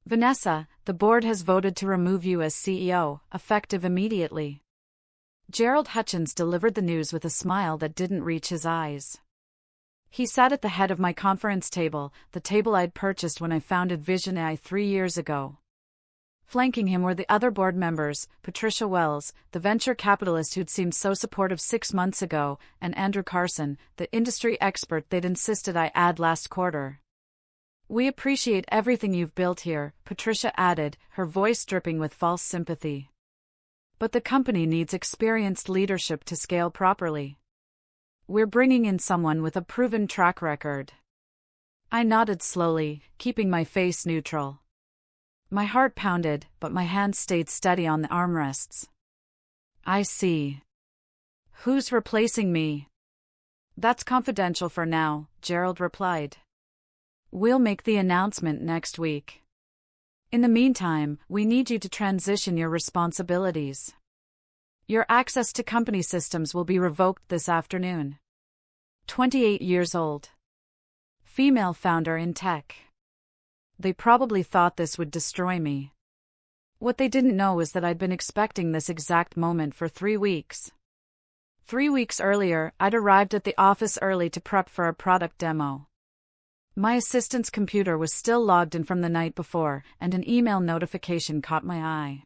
Vanessa, the board has voted to remove you as CEO, effective immediately. Gerald Hutchins delivered the news with a smile that didn't reach his eyes. He sat at the head of my conference table, the table I'd purchased when I founded Vision AI 3 years ago. Flanking him were the other board members, Patricia Wells, the venture capitalist who'd seemed so supportive 6 months ago, and Andrew Carson, the industry expert they'd insisted I add last quarter. "We appreciate everything you've built here," Patricia added, her voice dripping with false sympathy. "But the company needs experienced leadership to scale properly. We're bringing in someone with a proven track record." I nodded slowly, keeping my face neutral. My heart pounded, but my hands stayed steady on the armrests. "I see. Who's replacing me?" "That's confidential for now," Gerald replied. "We'll make the announcement next week. In the meantime, we need you to transition your responsibilities. Your access to company systems will be revoked this afternoon." 28 years old. Female founder in tech. They probably thought this would destroy me. What they didn't know is that I'd been expecting this exact moment for 3 weeks. 3 weeks earlier, I'd arrived at the office early to prep for a product demo. My assistant's computer was still logged in from the night before, and an email notification caught my eye.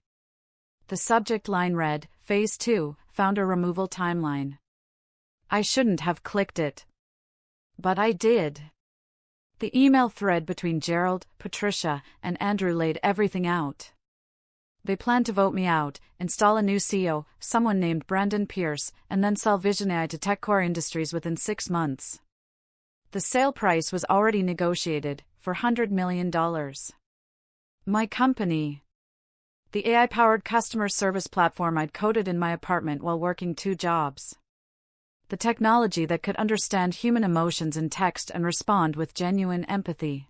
The subject line read, Phase 2, Founder Removal Timeline. I shouldn't have clicked it. But I did. The email thread between Gerald, Patricia, and Andrew laid everything out. They planned to vote me out, install a new CEO, someone named Brandon Pierce, and then sell Vision AI to TechCore Industries within 6 months. The sale price was already negotiated, for $100 million. My company. The AI-powered customer service platform I'd coded in my apartment while working 2 jobs. The technology that could understand human emotions in text and respond with genuine empathy.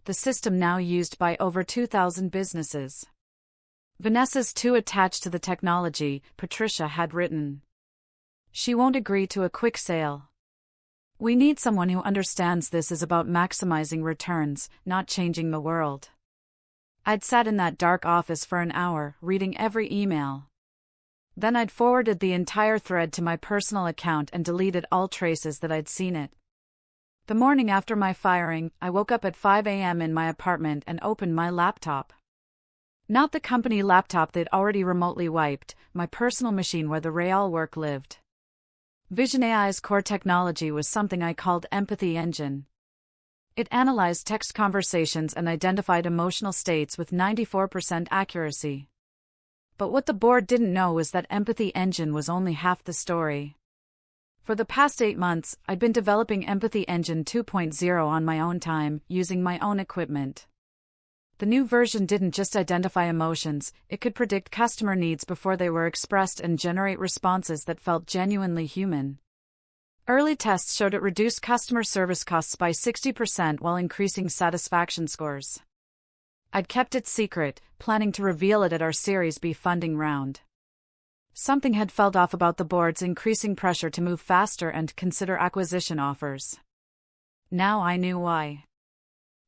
The system now used by over 2,000 businesses. Vanessa's too attached to the technology, Patricia had written. She won't agree to a quick sale. We need someone who understands this is about maximizing returns, not changing the world. I'd sat in that dark office for an hour, reading every email. Then I'd forwarded the entire thread to my personal account and deleted all traces that I'd seen it. The morning after my firing, I woke up at 5 a.m. in my apartment and opened my laptop. Not the company laptop they'd already remotely wiped, my personal machine where the real work lived. Vision AI's core technology was something I called Empathy Engine. It analyzed text conversations and identified emotional states with 94% accuracy. But what the board didn't know was that Empathy Engine was only half the story. For the past 8 months, I'd been developing Empathy Engine 2.0 on my own time, using my own equipment. The new version didn't just identify emotions, it could predict customer needs before they were expressed and generate responses that felt genuinely human. Early tests showed it reduced customer service costs by 60% while increasing satisfaction scores. I'd kept it secret, planning to reveal it at our Series B funding round. Something had felt off about the board's increasing pressure to move faster and consider acquisition offers. Now I knew why.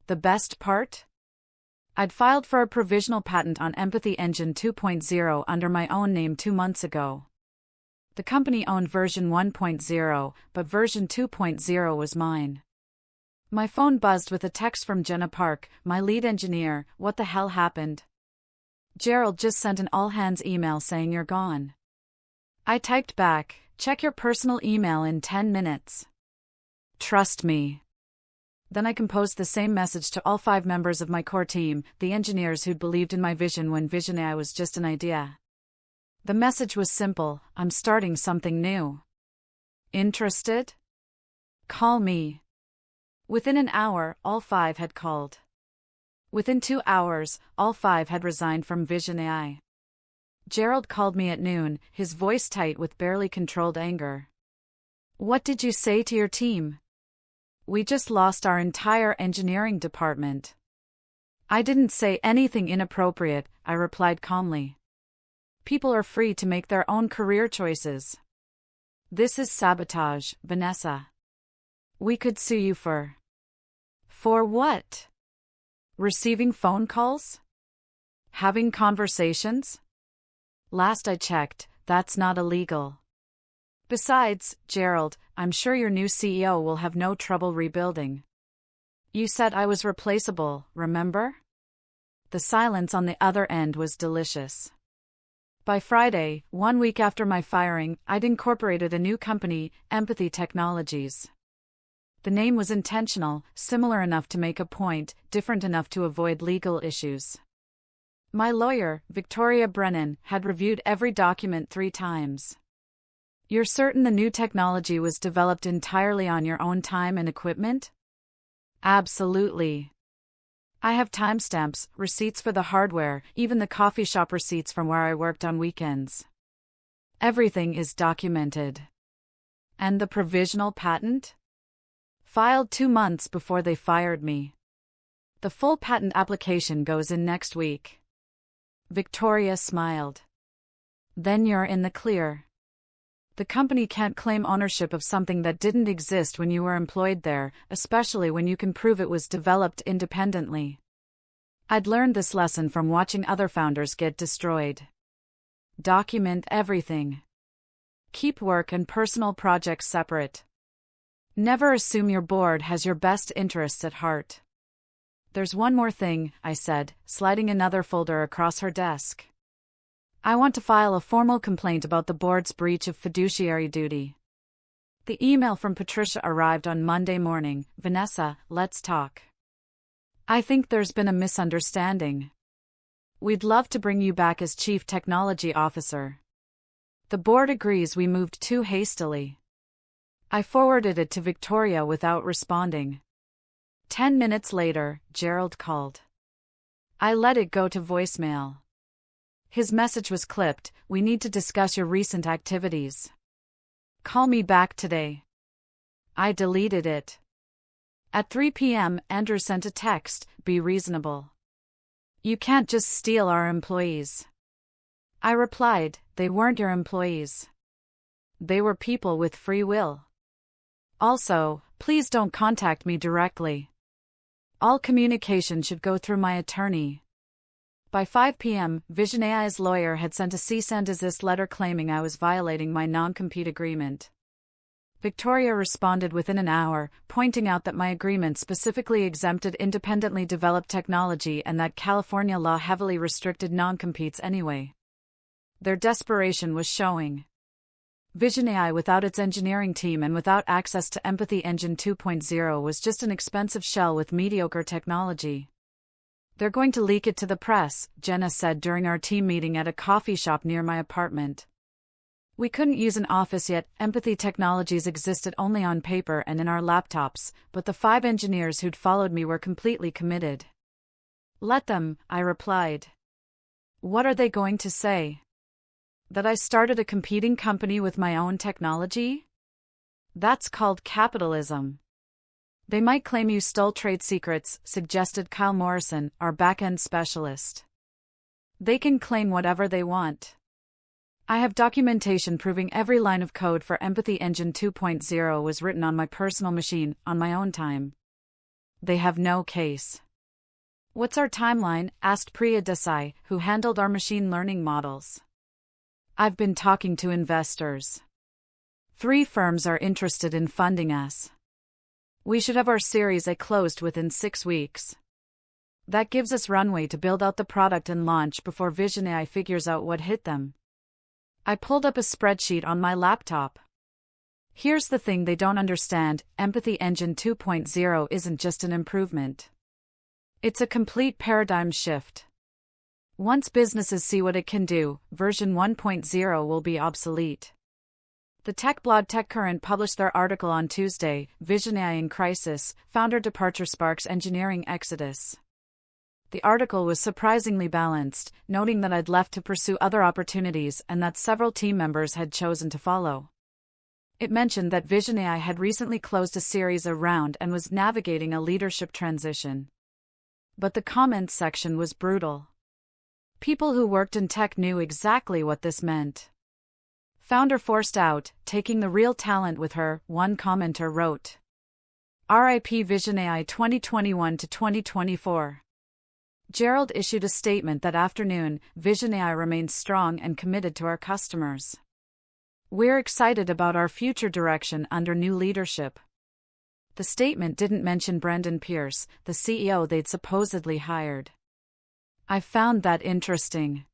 The best part? I'd filed for a provisional patent on Empathy Engine 2.0 under my own name 2 months ago. The company owned version 1.0, but version 2.0 was mine. My phone buzzed with a text from Jenna Park, my lead engineer. "What the hell happened?" "Gerald just sent an all-hands email saying you're gone." I typed back, "Check your personal email in 10 minutes. Trust me." Then I composed the same message to all 5 members of my core team, the engineers who'd believed in my vision when Vision AI was just an idea. The message was simple: I'm starting something new. Interested? Call me. Within an hour, all 5 had called. Within 2 hours, all 5 had resigned from Vision AI. Gerald called me at noon, his voice tight with barely controlled anger. "What did you say to your team?" "We just lost our entire engineering department." "I didn't say anything inappropriate," I replied calmly. "People are free to make their own career choices." "This is sabotage, Vanessa. We could sue you for..." "For what?" Receiving phone calls? Having conversations? Last I checked, that's not illegal. Besides, Gerald, I'm sure your new CEO will have no trouble rebuilding. You said I was replaceable, remember? The silence on the other end was delicious. By Friday, 1 week after my firing, I'd incorporated a new company, Empathy Technologies. The name was intentional, similar enough to make a point, different enough to avoid legal issues. My lawyer, Victoria Brennan, had reviewed every document 3 times. You're certain the new technology was developed entirely on your own time and equipment? Absolutely. I have timestamps, receipts for the hardware, even the coffee shop receipts from where I worked on weekends. Everything is documented. And the provisional patent? Filed 2 months before they fired me. The full patent application goes in next week. Victoria smiled. Then you're in the clear. The company can't claim ownership of something that didn't exist when you were employed there, especially when you can prove it was developed independently. I'd learned this lesson from watching other founders get destroyed. Document everything. Keep work and personal projects separate. Never assume your board has your best interests at heart. There's one more thing, I said, sliding another folder across her desk. I want to file a formal complaint about the board's breach of fiduciary duty. The email from Patricia arrived on Monday morning. Vanessa, let's talk. I think there's been a misunderstanding. We'd love to bring you back as Chief Technology Officer. The board agrees we moved too hastily. I forwarded it to Victoria without responding. 10 minutes later, Gerald called. I let it go to voicemail. His message was clipped, "We need to discuss your recent activities. Call me back today." I deleted it. At 3 p.m., Andrew sent a text, "Be reasonable. You can't just steal our employees." I replied, "They weren't your employees. They were people with free will. Also, please don't contact me directly. All communication should go through my attorney." By 5 p.m., Vision AI's lawyer had sent a cease and desist letter claiming I was violating my non-compete agreement. Victoria responded within an hour, pointing out that my agreement specifically exempted independently developed technology and that California law heavily restricted non-competes anyway. Their desperation was showing. Vision AI without its engineering team and without access to Empathy Engine 2.0 was just an expensive shell with mediocre technology. They're going to leak it to the press, Jenna said during our team meeting at a coffee shop near my apartment. We couldn't use an office yet. Empathy Technologies existed only on paper and in our laptops, but the 5 engineers who'd followed me were completely committed. Let them, I replied. What are they going to say? That I started a competing company with my own technology? That's called capitalism. They might claim you stole trade secrets, suggested Kyle Morrison, our back-end specialist. They can claim whatever they want. I have documentation proving every line of code for Empathy Engine 2.0 was written on my personal machine, on my own time. They have no case. What's our timeline? Asked Priya Desai, who handled our machine learning models. I've been talking to investors. 3 firms are interested in funding us. We should have our Series A closed within 6 weeks. That gives us runway to build out the product and launch before Vision AI figures out what hit them. I pulled up a spreadsheet on my laptop. Here's the thing they don't understand, Empathy Engine 2.0 isn't just an improvement. It's a complete paradigm shift. Once businesses see what it can do, version 1.0 will be obsolete. The tech blog TechCurrent published their article on Tuesday, Vision AI in Crisis, Founder Departure Sparks Engineering Exodus. The article was surprisingly balanced, noting that I'd left to pursue other opportunities and that several team members had chosen to follow. It mentioned that Vision AI had recently closed a Series A round and was navigating a leadership transition. But the comments section was brutal. People who worked in tech knew exactly what this meant. Founder forced out, taking the real talent with her, one commenter wrote. RIP Vision AI 2021 to 2024. Gerald issued a statement that afternoon. Vision AI remains strong and committed to our customers. We're excited about our future direction under new leadership. The statement didn't mention Brendan Pierce, the CEO they'd supposedly hired. I found that interesting.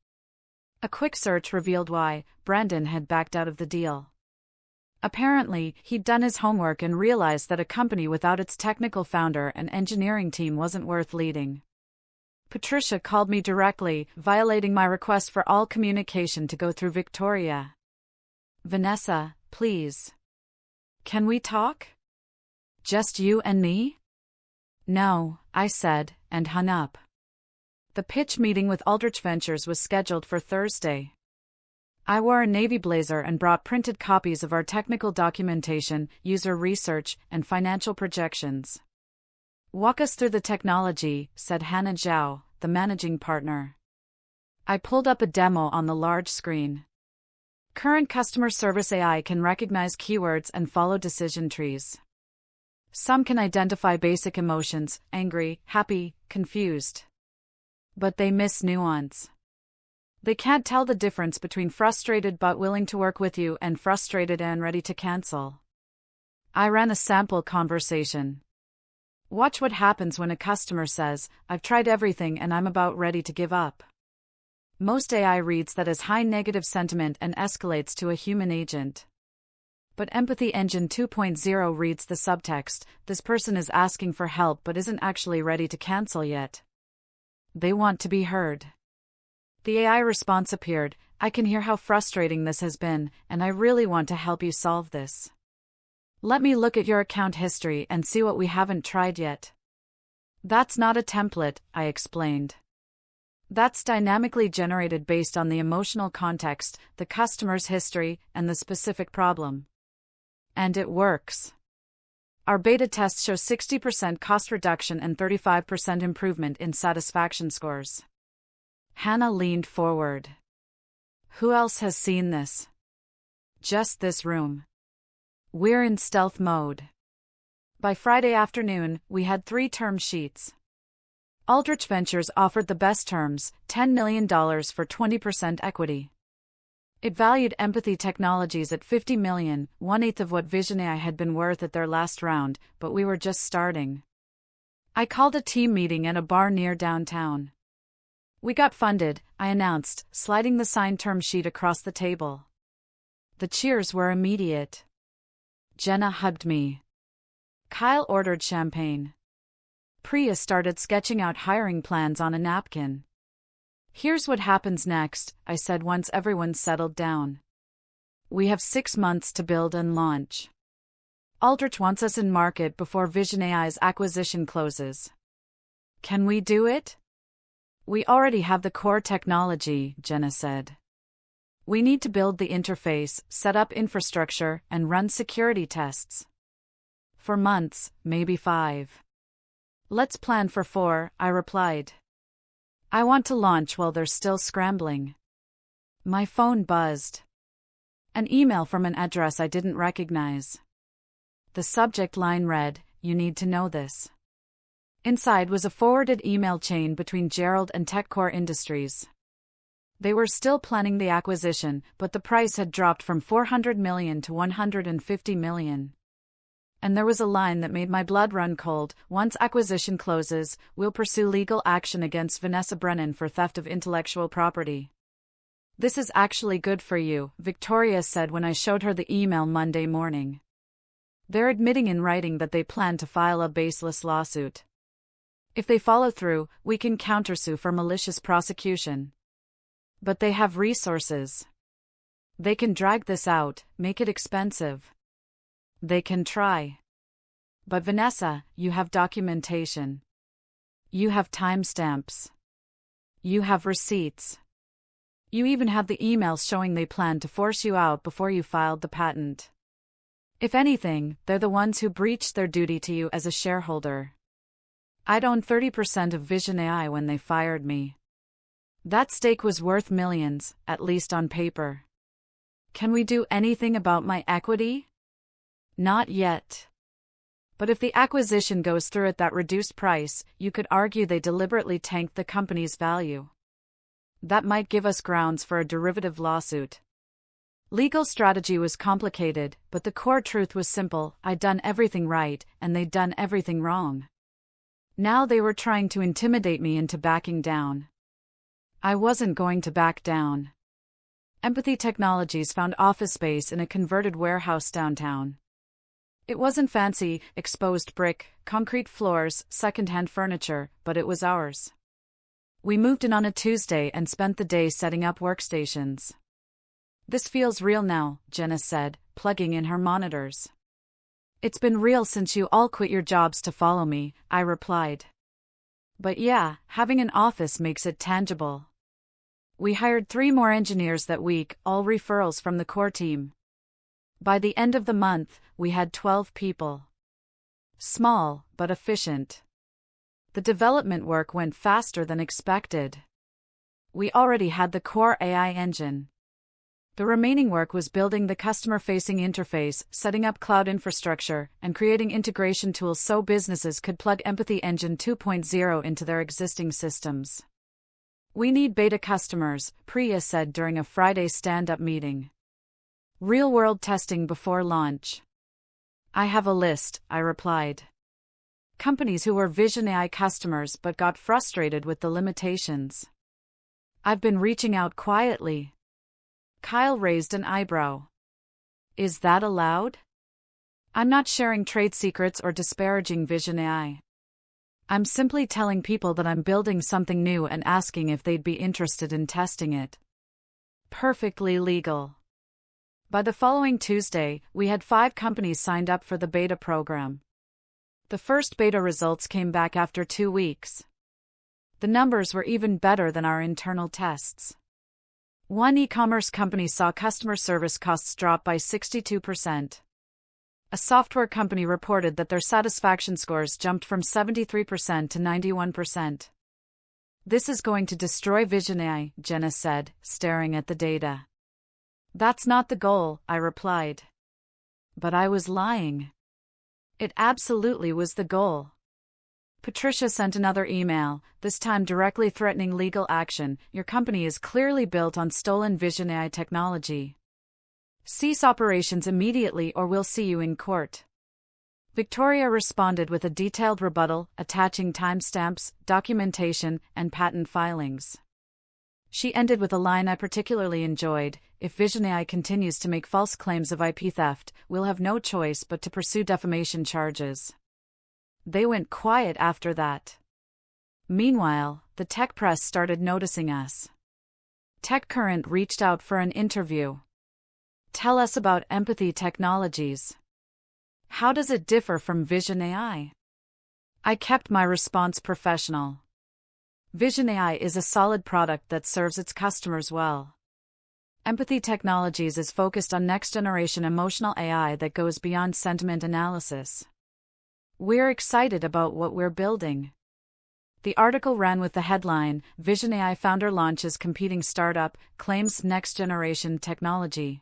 A quick search revealed why. Brendan had backed out of the deal. Apparently, he'd done his homework and realized that a company without its technical founder and engineering team wasn't worth leading. Patricia called me directly, violating my request for all communication to go through Victoria. Vanessa, please. Can we talk? Just you and me? No, I said, and hung up. The pitch meeting with Aldrich Ventures was scheduled for Thursday. I wore a navy blazer and brought printed copies of our technical documentation, user research, and financial projections. Walk us through the technology, said Hannah Zhao, the managing partner. I pulled up a demo on the large screen. Current customer service AI can recognize keywords and follow decision trees. Some can identify basic emotions, angry, happy, confused. But they miss nuance. They can't tell the difference between frustrated but willing to work with you and frustrated and ready to cancel. I ran a sample conversation. Watch what happens when a customer says, "I've tried everything and I'm about ready to give up." Most AI reads that as high negative sentiment and escalates to a human agent. But Empathy Engine 2.0 reads the subtext, "This person is asking for help but isn't actually ready to cancel yet. They want to be heard." The AI response appeared, "I can hear how frustrating this has been, and I really want to help you solve this. Let me look at your account history and see what we haven't tried yet." That's not a template, I explained. That's dynamically generated based on the emotional context, the customer's history, and the specific problem. And it works. Our beta tests show 60% cost reduction and 35% improvement in satisfaction scores. Hannah leaned forward. Who else has seen this? Just this room. We're in stealth mode. By Friday afternoon, we had 3 term sheets. Aldrich Ventures offered the best terms, $10 million for 20% equity. It valued Empathy Technologies at $50 million, 1/8 of what Vision AI had been worth at their last round, but we were just starting. I called a team meeting at a bar near downtown. We got funded, I announced, sliding the signed term sheet across the table. The cheers were immediate. Jenna hugged me. Kyle ordered champagne. Priya started sketching out hiring plans on a napkin. Here's what happens next, I said once everyone's settled down. We have 6 months to build and launch. Aldrich wants us in market before Vision AI's acquisition closes. Can we do it? We already have the core technology, Jenna said. We need to build the interface, set up infrastructure, and run security tests. For months, maybe 5. Let's plan for 4, I replied. I want to launch while they're still scrambling. My phone buzzed. An email from an address I didn't recognize. The subject line read, "You need to know this." Inside was a forwarded email chain between Gerald and TechCore Industries. They were still planning the acquisition, but the price had dropped from $400 million to $150 million. And there was a line that made my blood run cold. Once acquisition closes, we'll pursue legal action against Vanessa Brennan for theft of intellectual property. This is actually good for you, Victoria said when I showed her the email Monday morning. They're admitting in writing that they plan to file a baseless lawsuit. If they follow through, we can countersue for malicious prosecution. But they have resources. They can drag this out, make it expensive. They can try. But Vanessa, you have documentation. You have timestamps. You have receipts. You even have the emails showing they plan to force you out before you filed the patent. If anything, they're the ones who breached their duty to you as a shareholder. I'd owned 30% of Vision AI when they fired me. That stake was worth millions, at least on paper. Can we do anything about my equity? Not yet. But if the acquisition goes through at that reduced price, you could argue they deliberately tanked the company's value. That might give us grounds for a derivative lawsuit. Legal strategy was complicated, but the core truth was simple: I'd done everything right, and they'd done everything wrong. Now they were trying to intimidate me into backing down. I wasn't going to back down. Empathy Technologies found office space in a converted warehouse downtown. It wasn't fancy, exposed brick, concrete floors, second-hand furniture, but it was ours. We moved in on a Tuesday and spent the day setting up workstations. "This feels real now," Jenna said, plugging in her monitors. "It's been real since you all quit your jobs to follow me," I replied. "But yeah, having an office makes it tangible." We hired 3 more engineers that week, all referrals from the core team. By the end of the month, we had 12 people. Small, but efficient. The development work went faster than expected. We already had the core AI engine. The remaining work was building the customer-facing interface, setting up cloud infrastructure, and creating integration tools so businesses could plug Empathy Engine 2.0 into their existing systems. "We need beta customers," Priya said during a Friday stand-up meeting. "Real-world testing before launch." "I have a list," I replied. Companies who were Vision AI customers but got frustrated with the limitations. "I've been reaching out quietly." Kyle raised an eyebrow. "Is that allowed?" "I'm not sharing trade secrets or disparaging Vision AI. I'm simply telling people that I'm building something new and asking if they'd be interested in testing it." Perfectly legal. By the following Tuesday, we had 5 companies signed up for the beta program. The first beta results came back after 2 weeks. The numbers were even better than our internal tests. One e-commerce company saw customer service costs drop by 62%. A software company reported that their satisfaction scores jumped from 73% to 91%. "This is going to destroy Vision AI," Jenna said, staring at the data. "That's not the goal," I replied. But I was lying. It absolutely was the goal. Patricia sent another email, this time directly threatening legal action. "Your company is clearly built on stolen Vision AI technology. Cease operations immediately or we'll see you in court." Victoria responded with a detailed rebuttal, attaching timestamps, documentation, and patent filings. She ended with a line I particularly enjoyed: "If Vision AI continues to make false claims of IP theft, we'll have no choice but to pursue defamation charges." They went quiet after that. Meanwhile, the tech press started noticing us. TechCurrent reached out for an interview. "Tell us about Empathy Technologies. How does it differ from Vision AI?" I kept my response professional. Vision AI is a solid product that serves its customers well. Empathy Technologies is focused on next-generation emotional AI that goes beyond sentiment analysis. We're excited about what we're building. The article ran with the headline, "Vision AI founder launches competing startup, claims next-generation technology."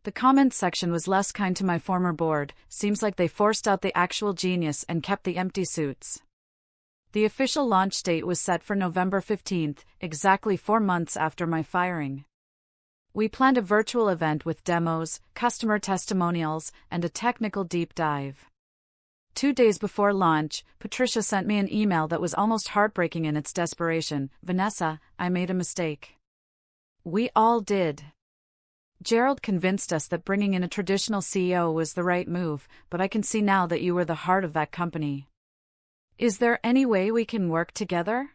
The comments section was less kind to my former board. "Seems like they forced out the actual genius and kept the empty suits." The official launch date was set for November 15th, exactly 4 months after my firing. We planned a virtual event with demos, customer testimonials, and a technical deep dive. 2 days before launch, Patricia sent me an email that was almost heartbreaking in its desperation. "Vanessa, I made a mistake." We all did. Gerald convinced us that bringing in a traditional CEO was the right move, but I can see now that you were the heart of that company. Is there any way we can work together?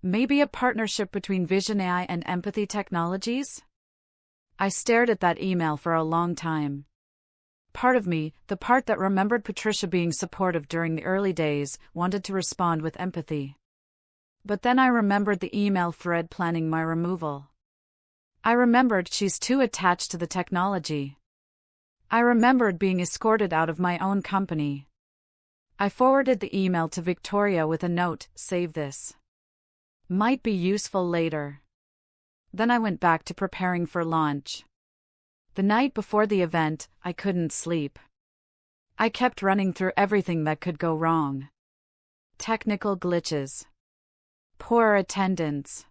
Maybe a partnership between Vision AI and Empathy Technologies? I stared at that email for a long time. Part of me, the part that remembered Patricia being supportive during the early days, wanted to respond with empathy. But then I remembered the email thread planning my removal. I remembered she's too attached to the technology. I remembered being escorted out of my own company. I forwarded the email to Victoria with a note, "Save this. Might be useful later." Then I went back to preparing for launch. The night before the event, I couldn't sleep. I kept running through everything that could go wrong. Technical glitches. Poor attendance.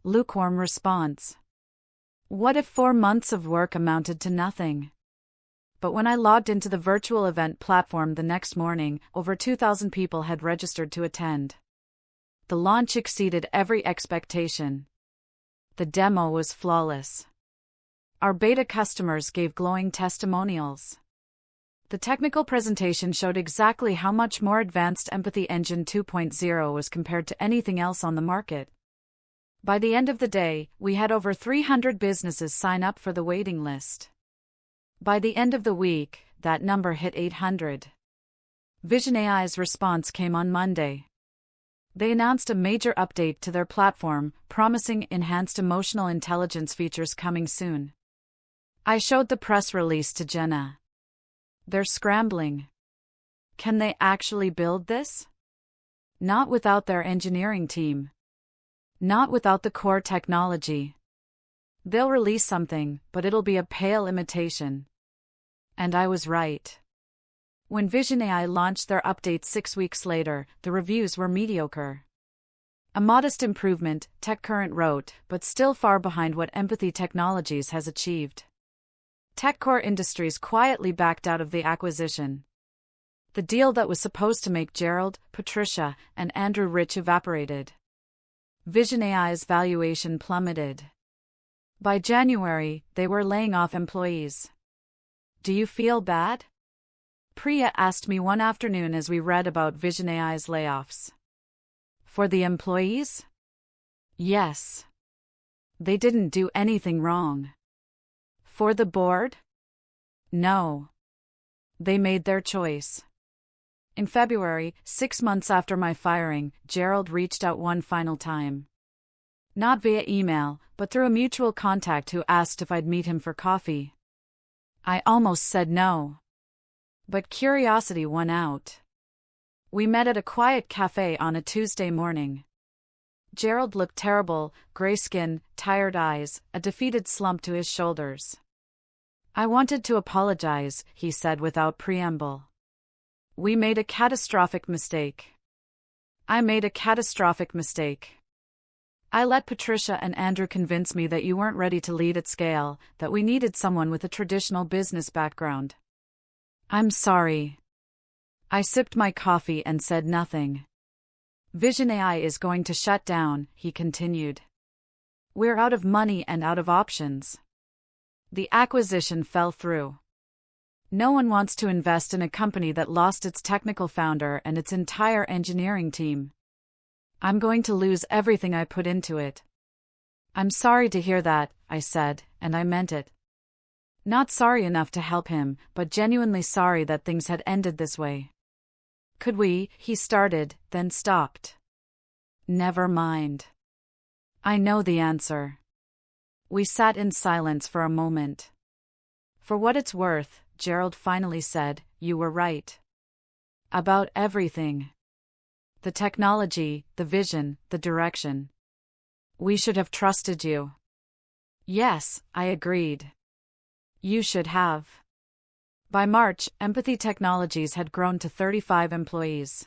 Lukewarm response. What if 4 months of work amounted to nothing? But when I logged into the virtual event platform the next morning, over 2,000 people had registered to attend. The launch exceeded every expectation. The demo was flawless. Our beta customers gave glowing testimonials. The technical presentation showed exactly how much more advanced Empathy Engine 2.0 was compared to anything else on the market. By the end of the day, we had over 300 businesses sign up for the waiting list. By the end of the week, that number hit 800. Vision AI's response came on Monday. They announced a major update to their platform, promising enhanced emotional intelligence features coming soon. I showed the press release to Jenna. They're scrambling. Can they actually build this? Not without their engineering team. Not without the core technology. They'll release something, but it'll be a pale imitation. And I was right. When Vision AI launched their update 6 weeks later, the reviews were mediocre. A modest improvement, TechCurrent wrote, but still far behind what Empathy Technologies has achieved. TechCore Industries quietly backed out of the acquisition. The deal that was supposed to make Gerald, Patricia, and Andrew rich evaporated. Vision AI's valuation plummeted. By January, they were laying off employees. Do you feel bad? Priya asked me one afternoon as we read about Vision AI's layoffs. For the employees? Yes. They didn't do anything wrong. For the board? No. They made their choice. In February, 6 months after my firing, Gerald reached out one final time. Not via email, but through a mutual contact who asked if I'd meet him for coffee. I almost said no. But curiosity won out. We met at a quiet cafe on a Tuesday morning. Gerald looked terrible, gray skin, tired eyes, a defeated slump to his shoulders. I wanted to apologize, he said without preamble. We made a catastrophic mistake. I made a catastrophic mistake. I let Patricia and Andrew convince me that you weren't ready to lead at scale, that we needed someone with a traditional business background. I'm sorry. I sipped my coffee and said nothing. Vision AI is going to shut down, he continued. We're out of money and out of options. The acquisition fell through. No one wants to invest in a company that lost its technical founder and its entire engineering team. I'm going to lose everything I put into it. I'm sorry to hear that, I said, and I meant it. Not sorry enough to help him, but genuinely sorry that things had ended this way. Could we? He started, then stopped. Never mind. I know the answer. We sat in silence for a moment. For what it's worth, Gerald finally said, you were right. About everything. The technology, the vision, the direction. We should have trusted you. Yes, I agreed. You should have. By March, Empathy Technologies had grown to 35 employees.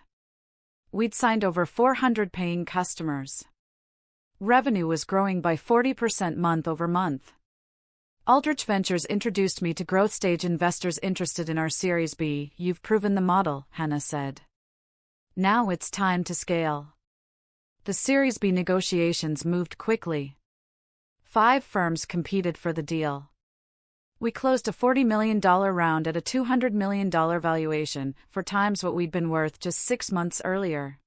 We'd signed over 400 paying customers. Revenue was growing by 40% month over month. Aldrich Ventures introduced me to growth stage investors interested in our Series B. You've proven the model, Hannah said. Now it's time to scale. The Series B negotiations moved quickly. 5 firms competed for the deal. We closed a $40 million round at a $200 million valuation, 4 times what we'd been worth just 6 months earlier.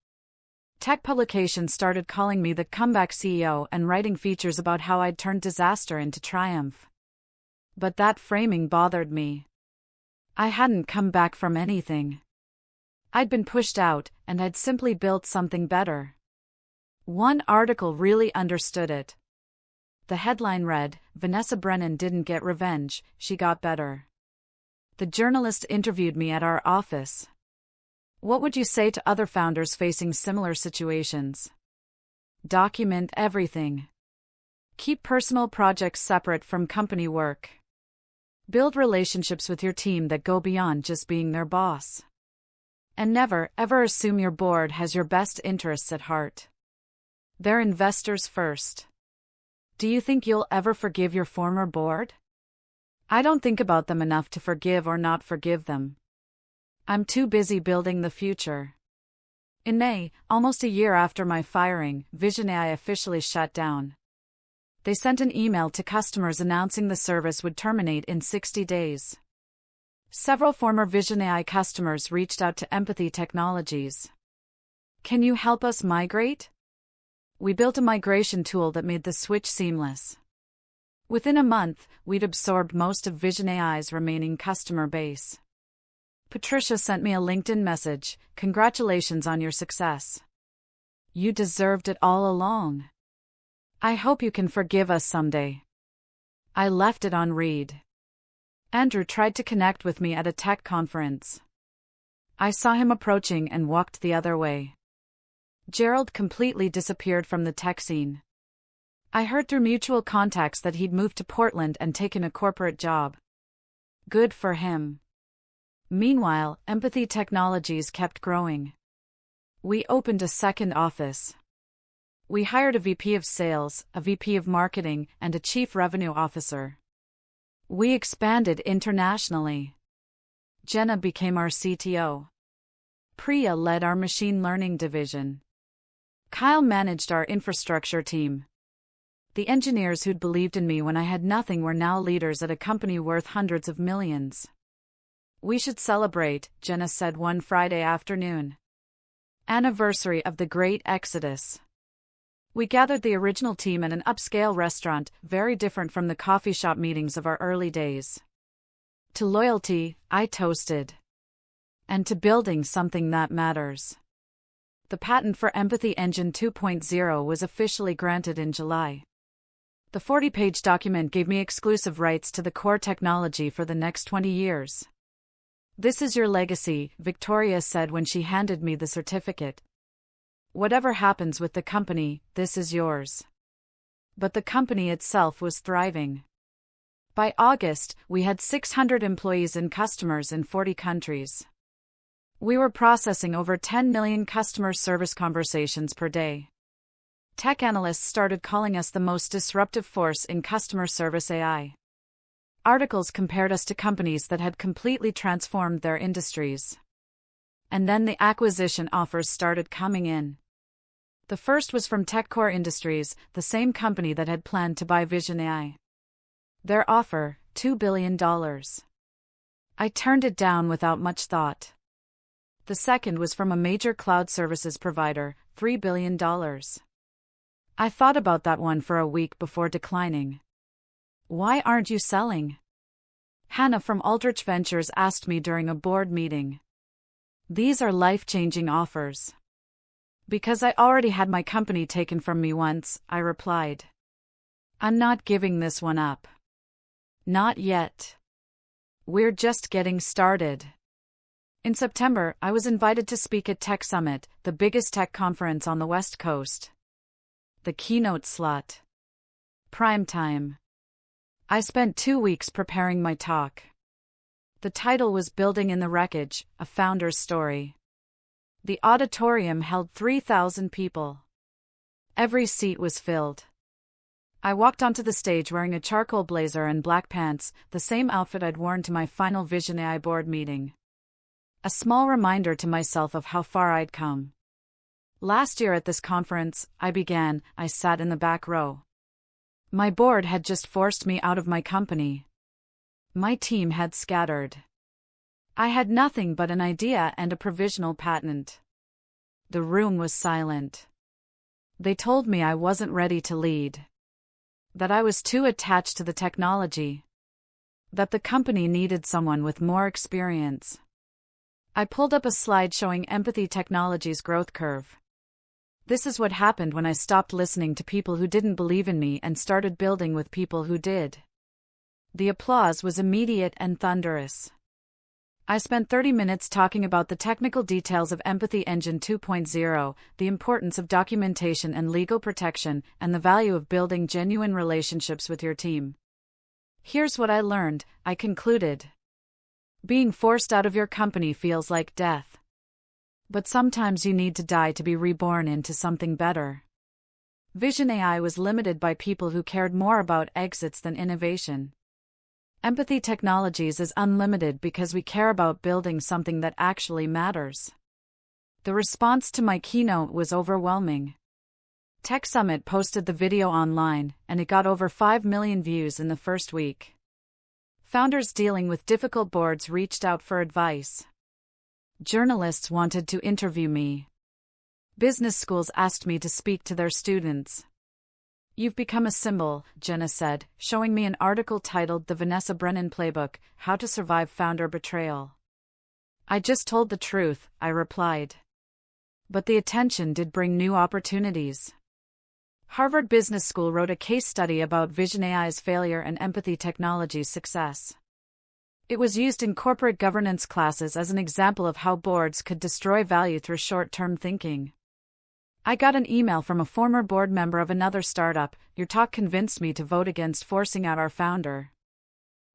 Tech publications started calling me the comeback CEO and writing features about how I'd turned disaster into triumph. But that framing bothered me. I hadn't come back from anything. I'd been pushed out, and I'd simply built something better. One article really understood it. The headline read, Vanessa Brennan didn't get revenge, she got better. The journalist interviewed me at our office. What would you say to other founders facing similar situations? Document everything. Keep personal projects separate from company work. Build relationships with your team that go beyond just being their boss. And never, ever assume your board has your best interests at heart. They're investors first. Do you think you'll ever forgive your former board? I don't think about them enough to forgive or not forgive them. I'm too busy building the future. In May, almost a year after my firing, VisionAI officially shut down. They sent an email to customers announcing the service would terminate in 60 days. Several former VisionAI customers reached out to Empathy Technologies. Can you help us migrate? We built a migration tool that made the switch seamless. Within a month, we'd absorbed most of VisionAI's remaining customer base. Patricia sent me a LinkedIn message. Congratulations on your success. You deserved it all along. I hope you can forgive us someday. I left it on read. Andrew tried to connect with me at a tech conference. I saw him approaching and walked the other way. Gerald completely disappeared from the tech scene. I heard through mutual contacts that he'd moved to Portland and taken a corporate job. Good for him. Meanwhile, Empathy Technologies kept growing. We opened a second office. We hired a VP of Sales, a VP of Marketing, and a Chief Revenue Officer. We expanded internationally. Jenna became our CTO. Priya led our machine learning division. Kyle managed our infrastructure team. The engineers who'd believed in me when I had nothing were now leaders at a company worth hundreds of millions. We should celebrate, Jenna said one Friday afternoon. Anniversary of the Great Exodus. We gathered the original team at an upscale restaurant, very different from the coffee shop meetings of our early days. To loyalty, I toasted. And to building something that matters. The patent for Empathy Engine 2.0 was officially granted in July. The 40-page document gave me exclusive rights to the core technology for the next 20 years. This is your legacy, Victoria said when she handed me the certificate. Whatever happens with the company, this is yours. But the company itself was thriving. By August, we had 600 employees and customers in 40 countries. We were processing over 10 million customer service conversations per day. Tech analysts started calling us the most disruptive force in customer service AI. Articles compared us to companies that had completely transformed their industries. And then the acquisition offers started coming in. The first was from TechCore Industries, the same company that had planned to buy VisionAI. Their offer, $2 billion. I turned it down without much thought. The second was from a major cloud services provider, $3 billion. I thought about that one for a week before declining. Why aren't you selling? Hannah from Aldrich Ventures asked me during a board meeting. These are life-changing offers. Because I already had my company taken from me once, I replied. I'm not giving this one up. Not yet. We're just getting started. In September, I was invited to speak at Tech Summit, the biggest tech conference on the West Coast. The keynote slot. Prime time. I spent 2 weeks preparing my talk. The title was Building in the Wreckage, a Founder's Story. The auditorium held 3,000 people. Every seat was filled. I walked onto the stage wearing a charcoal blazer and black pants, the same outfit I'd worn to my final VisionAI board meeting. A small reminder to myself of how far I'd come. Last year at this conference, I sat in the back row. My board had just forced me out of my company. My team had scattered. I had nothing but an idea and a provisional patent. The room was silent. They told me I wasn't ready to lead. That I was too attached to the technology. That the company needed someone with more experience. I pulled up a slide showing Empathy Technologies' growth curve. This is what happened when I stopped listening to people who didn't believe in me and started building with people who did. The applause was immediate and thunderous. I spent 30 minutes talking about the technical details of Empathy Engine 2.0, the importance of documentation and legal protection, and the value of building genuine relationships with your team. Here's what I learned, I concluded. Being forced out of your company feels like death. But sometimes you need to die to be reborn into something better. Vision AI was limited by people who cared more about exits than innovation. Empathy Technologies is unlimited because we care about building something that actually matters. The response to my keynote was overwhelming. Tech Summit posted the video online, and it got over 5 million views in the first week. Founders dealing with difficult boards reached out for advice. Journalists wanted to interview me. Business schools asked me to speak to their students. You've become a symbol, Jenna said, showing me an article titled The Vanessa Brennan Playbook: How to Survive Founder Betrayal. I just told the truth, I replied. But the attention did bring new opportunities. Harvard Business School wrote a case study about Vision AI's failure and Empathy Technologies' success. It was used in corporate governance classes as an example of how boards could destroy value through short-term thinking. I got an email from a former board member of another startup. Your talk convinced me to vote against forcing out our founder.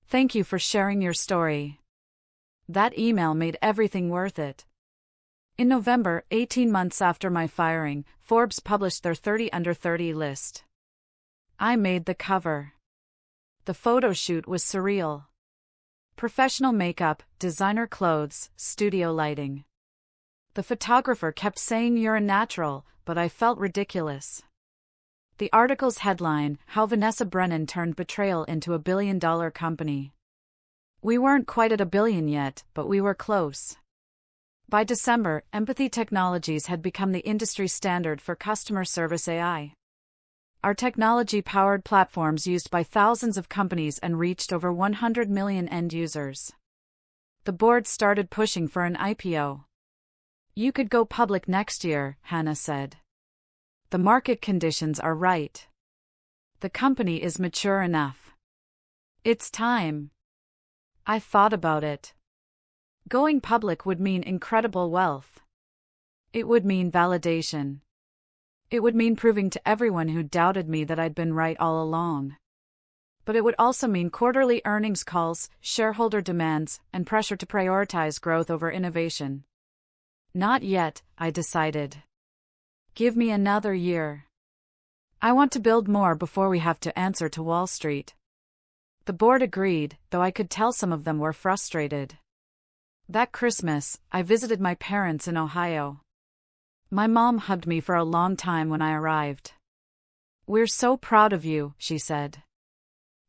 Thank you for sharing your story. That email made everything worth it. In November, 18 months after my firing, Forbes published their 30 Under 30 list. I made the cover. The photo shoot was surreal. Professional makeup, designer clothes, studio lighting. The photographer kept saying you're a natural, but I felt ridiculous. The article's headline, How Vanessa Brennan Turned Betrayal into a $1 billion Company. We weren't quite at $1 billion yet, but we were close. By December, Empathy Technologies had become the industry standard for customer service AI. Our technology-powered platforms used by thousands of companies and reached over 100 million end users. The board started pushing for an IPO. You could go public next year, Hannah said. The market conditions are right. The company is mature enough. It's time. I thought about it. Going public would mean incredible wealth. It would mean validation. It would mean proving to everyone who doubted me that I'd been right all along. But it would also mean quarterly earnings calls, shareholder demands, and pressure to prioritize growth over innovation. Not yet, I decided. Give me another year. I want to build more before we have to answer to Wall Street. The board agreed, though I could tell some of them were frustrated. That Christmas, I visited my parents in Ohio. My mom hugged me for a long time when I arrived. We're so proud of you, she said.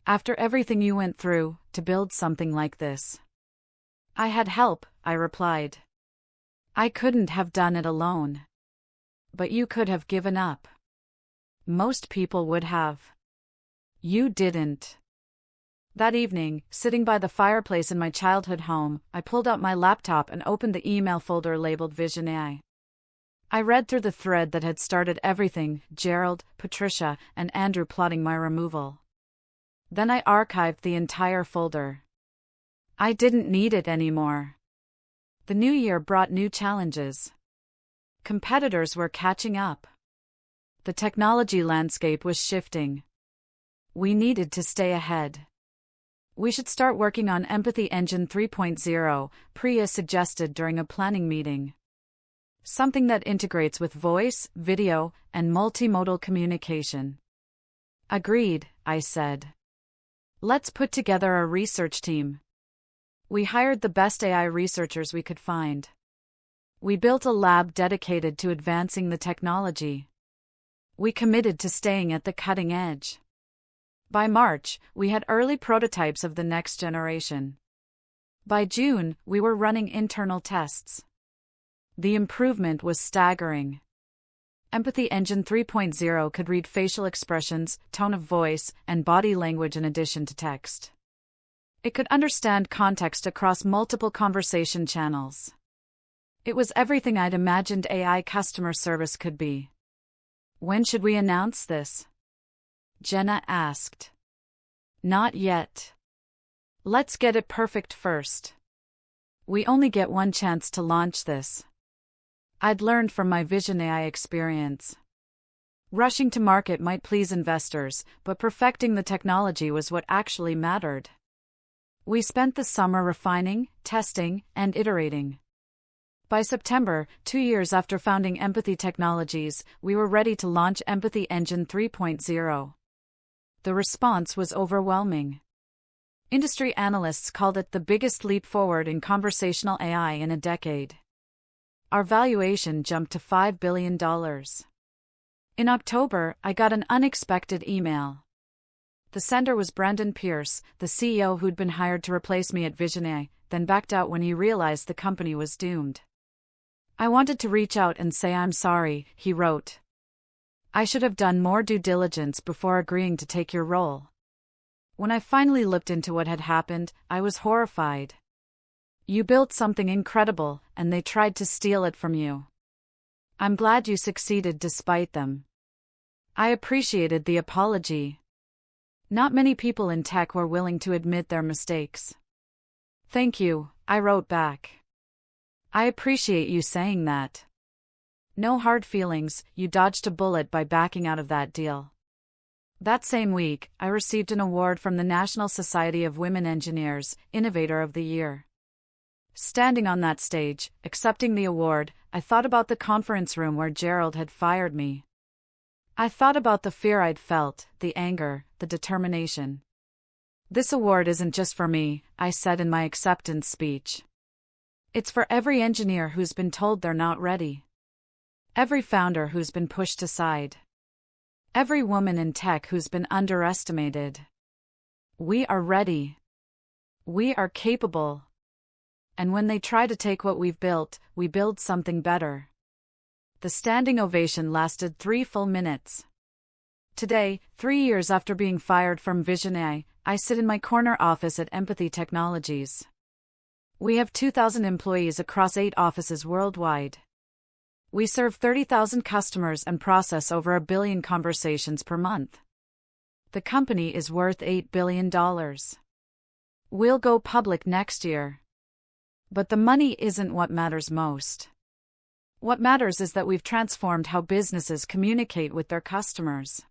After everything you went through, to build something like this. I had help, I replied. I couldn't have done it alone. But you could have given up. Most people would have. You didn't. That evening, sitting by the fireplace in my childhood home, I pulled out my laptop and opened the email folder labeled Vision AI. I read through the thread that had started everything, Gerald, Patricia, and Andrew plotting my removal. Then I archived the entire folder. I didn't need it anymore. The new year brought new challenges. Competitors were catching up. The technology landscape was shifting. We needed to stay ahead. We should start working on Empathy Engine 3.0, Priya suggested during a planning meeting. Something that integrates with voice, video, and multimodal communication. Agreed, I said. Let's put together a research team. We hired the best AI researchers we could find. We built a lab dedicated to advancing the technology. We committed to staying at the cutting edge. By March, we had early prototypes of the next generation. By June, we were running internal tests. The improvement was staggering. Empathy Engine 3.0 could read facial expressions, tone of voice, and body language in addition to text. It could understand context across multiple conversation channels. It was everything I'd imagined AI customer service could be. When should we announce this? Jenna asked. Not yet. Let's get it perfect first. We only get one chance to launch this. I'd learned from my Vision AI experience. Rushing to market might please investors, but perfecting the technology was what actually mattered. We spent the summer refining, testing, and iterating. By September, 2 years after founding Empathy Technologies, we were ready to launch Empathy Engine 3.0. The response was overwhelming. Industry analysts called it the biggest leap forward in conversational AI in a decade. Our valuation jumped to $5 billion. In October, I got an unexpected email. The sender was Brendan Pierce, the CEO who'd been hired to replace me at VisionAI, then backed out when he realized the company was doomed. I wanted to reach out and say I'm sorry, he wrote. I should have done more due diligence before agreeing to take your role. When I finally looked into what had happened, I was horrified. You built something incredible, and they tried to steal it from you. I'm glad you succeeded despite them. I appreciated the apology. Not many people in tech were willing to admit their mistakes. Thank you, I wrote back. I appreciate you saying that. No hard feelings, you dodged a bullet by backing out of that deal. That same week, I received an award from the National Society of Women Engineers, Innovator of the Year. Standing on that stage, accepting the award, I thought about the conference room where Gerald had fired me. I thought about the fear I'd felt, the anger, the determination. This award isn't just for me, I said in my acceptance speech. It's for every engineer who's been told they're not ready. Every founder who's been pushed aside. Every woman in tech who's been underestimated. We are ready. We are capable. And when they try to take what we've built, we build something better. The standing ovation lasted 3 full minutes. Today, 3 years after being fired from VisionAI, I sit in my corner office at Empathy Technologies. We have 2,000 employees across 8 offices worldwide. We serve 30,000 customers and process over 1 billion conversations per month. The company is worth $8 billion. We'll go public next year. But the money isn't what matters most. What matters is that we've transformed how businesses communicate with their customers.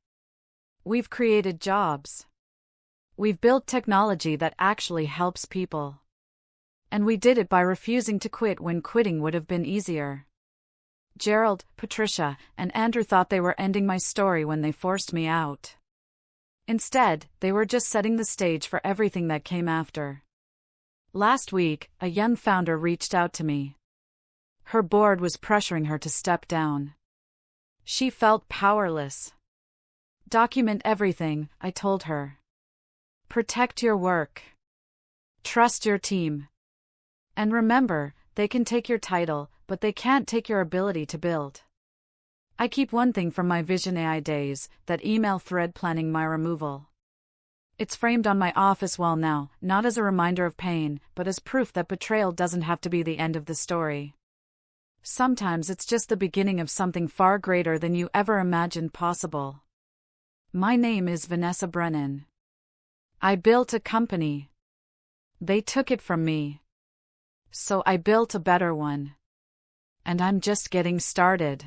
We've created jobs. We've built technology that actually helps people. And we did it by refusing to quit when quitting would have been easier. Gerald, Patricia, and Andrew thought they were ending my story when they forced me out. Instead, they were just setting the stage for everything that came after. Last week, a young founder reached out to me. Her board was pressuring her to step down. She felt powerless. Document everything, I told her. Protect your work. Trust your team. And remember, they can take your title, but they can't take your ability to build. I keep one thing from my VisionAI days, that email thread planning my removal. It's framed on my office wall now, not as a reminder of pain, but as proof that betrayal doesn't have to be the end of the story. Sometimes it's just the beginning of something far greater than you ever imagined possible. My name is Vanessa Brennan. I built a company. They took it from me. So I built a better one. And I'm just getting started.